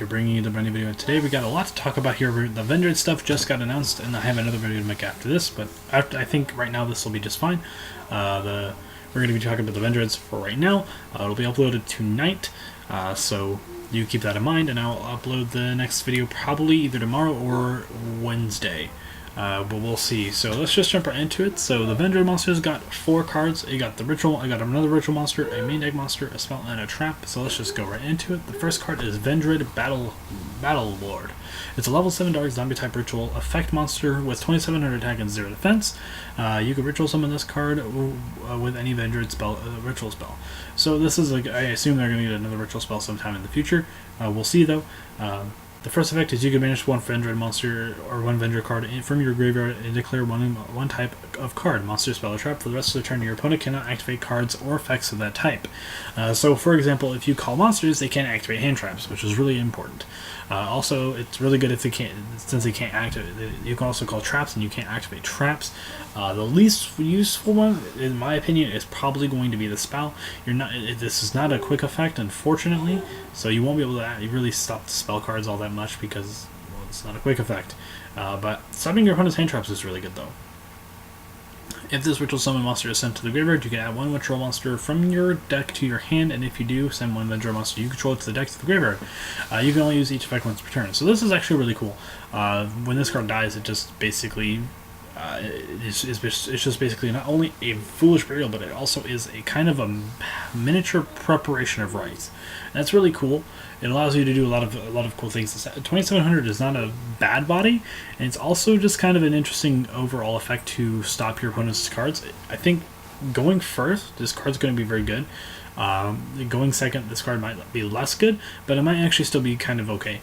here bringing you the brand new video. Today we got a lot to talk about here. The Vendread stuff just got announced, and I have another video to make after this, but I think right now this will be just fine. We're going to be talking about the Vendreads for right now. It'll be uploaded tonight, so you keep that in mind, and I'll upload the next video probably either tomorrow or Wednesday. But we'll see. So let's just jump right into it. So the Vendread monsters got 4 cards. You got the ritual, I got another ritual monster, a main deck monster, a spell, and a trap. So let's just go right into it. The first card is Vendread Battle Lord. It's a level 7 dark zombie type ritual effect monster with 2700 attack and 0 defense. You can ritual summon this card with any Vendread spell, ritual spell. So this is like, I assume they're going to get another ritual spell sometime in the future. We'll see though. The first effect is you can banish one Vendread monster or one Vendread card from your graveyard and declare one type of card, monster, spell, or trap. For the rest of the turn, your opponent cannot activate cards or effects of that type. So, for example, if you call monsters, they can't activate hand traps, which is really important. Also, it's really good if they can't, since they can't activate. You can also call traps, and you can't activate traps. The least useful one, in my opinion, is probably going to be the spell. This is not a quick effect, unfortunately, so you won't be able to really stop the spell cards all that much because, well, it's not a quick effect. But stopping your opponent's hand traps is really good, though. If this ritual summon monster is sent to the graveyard, you can add one ritual monster from your deck to your hand, and if you do, send one Vendread monster you control to the deck to the graveyard. You can only use each effect once per turn. So this is actually really cool. When this card dies, it just basically it's just basically not only a foolish burial, but it also is a kind of a miniature preparation of rites. And that's really cool. It allows you to do a lot of cool things. 2700 is not a bad body, and it's also just kind of an interesting overall effect to stop your opponent's cards. I think going first, this card's going to be very good. Going second, this card might be less good, but it might actually still be kind of okay,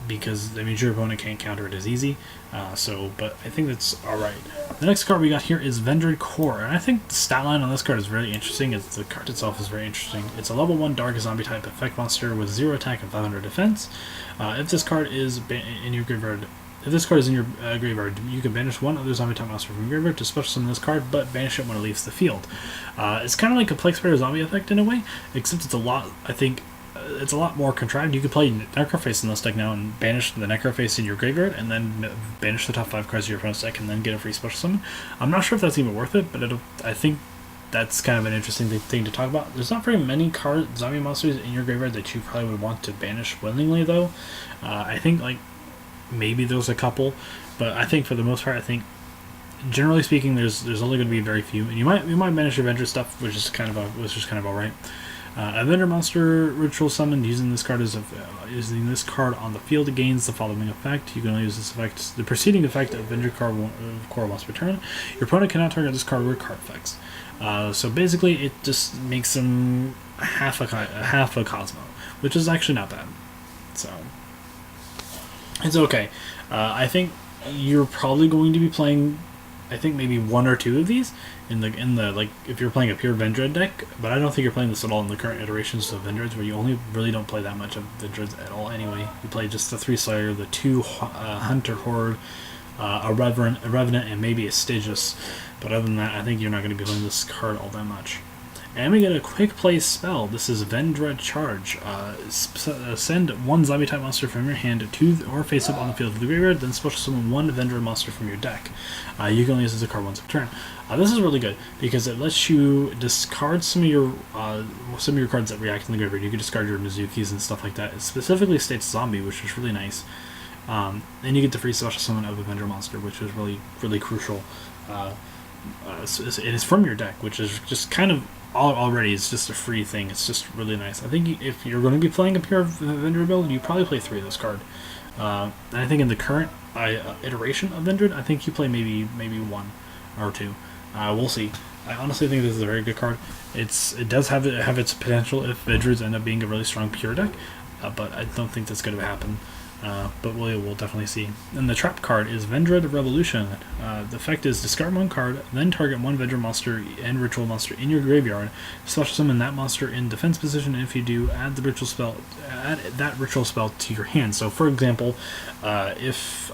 because that means your opponent can't counter it as easy. But I think that's alright. The next card we got here is Vendread Core, and I think the stat line on this card is really interesting. The card itself is very interesting. It's a level 1 dark zombie type effect monster with 0 attack and 500 defense. If this card is in your graveyard, graveyard, you can banish one other zombie type monster from your graveyard to special summon this card, but banish it when it leaves the field. It's kind of like a Plague Spider zombie effect in a way, except it's a lot, I think, it's a lot more contrived. You could play Necroface in this deck now and banish the Necroface in your graveyard, and then banish the top 5 cards of your opponent's deck, and then get a free special summon. I'm not sure if that's even worth it, but I think that's kind of an interesting thing to talk about. There's not very many zombie monsters in your graveyard that you probably would want to banish willingly, though. I think, like, maybe there's a couple, but I think for the most part, I think generally speaking, there's only going to be very few, and you might manage your Vendread stuff, which is kind of alright. A Vendread monster ritual summoned using this card on the field gains the following effect. You can only use this effect, the preceding effect of Vendread Core once per turn. Your opponent cannot target this card with card effects. So basically, it just makes them half a Cosmo, which is actually not bad. So it's okay. I think you're probably going to be playing, I think, maybe 1 or 2 of these in the like, if you're playing a pure Vendread deck, but I don't think you're playing this at all in the current iterations of Vendreads, where you only really don't play that much of Vendreads at all anyway. You play just the 3 Slayer, the 2 Hunter Horde, a Revenant, and maybe a Stygius, but other than that, I think you're not going to be playing this card all that much. And we get a quick play spell. This is Vendread Charge. Send one zombie type monster from your hand to or face up on the field of the graveyard, then special summon one Vendread monster from your deck. You can only use this card once per turn. This is really good because it lets you discard some of your cards that react in the graveyard. You can discard your Mizukis and stuff like that. It specifically states zombie, which is really nice. And you get the free special summon of a Vendread monster, which is really crucial. It is from your deck, which is just kind of already, it's just a free thing. It's just really nice. I think if you're going to be playing a pure Vendread build, you probably play 3 of this card. And I think in the current iteration of Vendread, I think you play maybe 1 or 2. We'll see. I honestly think this is a very good card. It does have its potential if Vendreads end up being a really strong pure deck, but I don't think that's going to happen. But we'll definitely see. And the trap card is Vendread Revolution. The effect is discard 1 card, then target 1 Vendread monster and ritual monster in your graveyard. Special summon that monster in defense position, and if you do, add that ritual spell to your hand. So, for example, if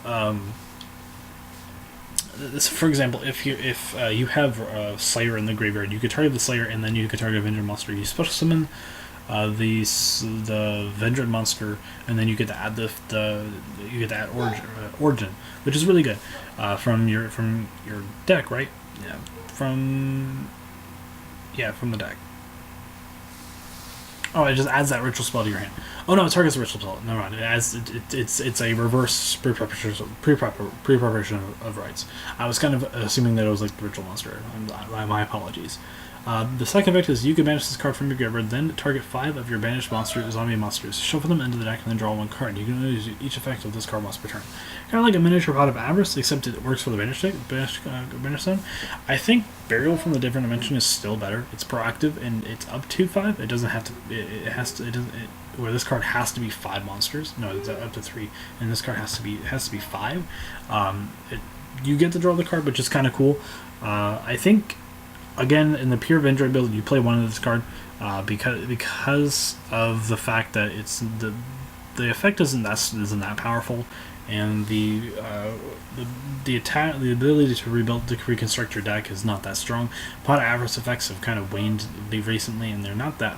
you have a Slayer in the graveyard, you could target the Slayer, and then you could target a Vendread monster. You special summon the Vendread monster, and then you get to add you get to add origin, which is really good from your deck, right? Yeah, from the deck. Oh, it just adds that ritual spell to your hand. Oh no, it targets a ritual spell. Never mind. It's a reverse pre-preparation of rights. I was kind of assuming that it was like the ritual monster. My apologies. The second effect is you can banish this card from your graveyard, then target 5 of your banished zombie monsters. Shuffle them into the deck and then draw 1 card. You can only use each effect of this card once per turn. Kind of like a miniature Pot of Avarice, except it works for the banish zone. I think Burial from the Different Dimension is still better. It's proactive and it's up to 5. It doesn't have to. Where this card has to be 5 monsters. No, it's up to 3, and this card has to be 5. You get to draw the card, which is kind of cool. I think. Again, in the pure Vendread build, you play 1 of this card because of the fact that it's the effect isn't that powerful, and the ability to reconstruct your deck is not that strong. Pot of Avarice effects have kind of waned recently, and they're not that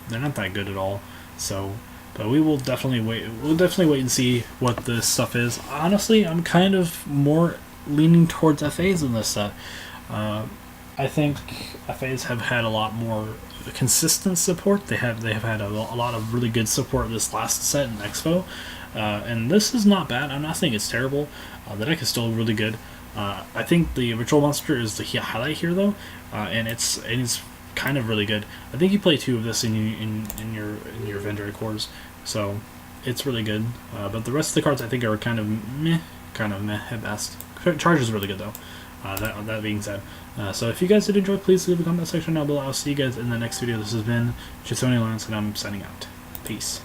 good at all. So, but we will definitely wait. We'll definitely wait and see what this stuff is. Honestly, I'm kind of more leaning towards FAs in this set. I think FAs have had a lot more consistent support. They have had a lot of really good support this last set in Expo, and this is not bad. I'm not saying it's terrible. The deck is still really good. I think the Ritual Monster is the highlight here, though, and it's kind of really good. I think you play 2 of this in your Vendread cores, so it's really good. But the rest of the cards I think are kind of meh at best. Charge is really good though. That being said, so if you guys did enjoy, please leave a comment section down below. I'll see you guys in the next video. This has been Chisoni Lance, and I'm signing out. Peace.